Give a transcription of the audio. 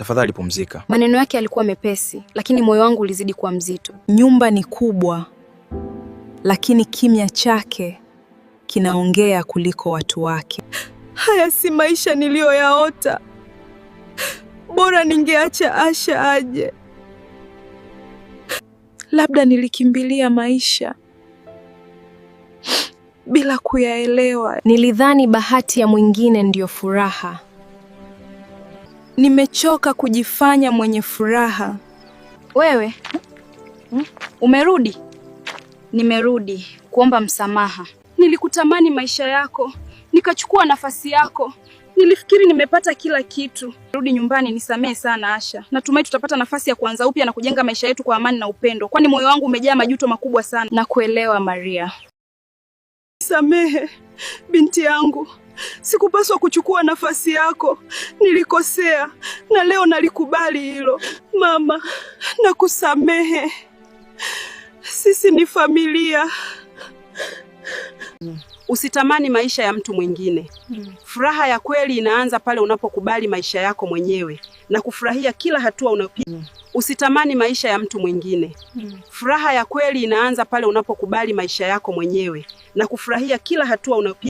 tafadhali pumzika. Maneno yake yalikuwa mepesi, lakini moyo wangu ulizidi kuwa mzito. Nyumba ni kubwa, lakini kimya chake kinaongea kuliko watu wake. Haya si maisha niliyoyaota. Bora ningeacha Asha aje. Labda nilikimbilia maisha bila kuyaelewa. Nilidhani bahati ya mwingine ndiyo furaha. Nimechoka kujifanya mwenye furaha. Wewe? Umerudi? Nimerudi kuomba msamaha. Nilikutamani maisha yako, nikachukua nafasi yako. Nilifikiri nimepata kila kitu. Rudi nyumbani, nisamehe sana Asha. Natumai tutapata nafasi ya kuanza upya na kujenga maisha yetu kwa amani na upendo. Kwani moyo wangu umejaa majuto makubwa sana. Nakuelewa Maria. Samehe, binti yangu. Sikupaswa kuchukua nafasi yako. Nilikosea na leo nalikubali hilo. Mama, nakusamehe. Sisi ni familia. Usitamani maisha ya mtu mwingine. Furaha ya kweli inaanza pale unapokubali maisha yako mwenyewe na kufurahia kila hatua unayopiga. Usitamani maisha ya mtu mwingine. Furaha ya kweli inaanza pale unapokubali maisha yako mwenyewe na kufurahia kila hatua unayopiga.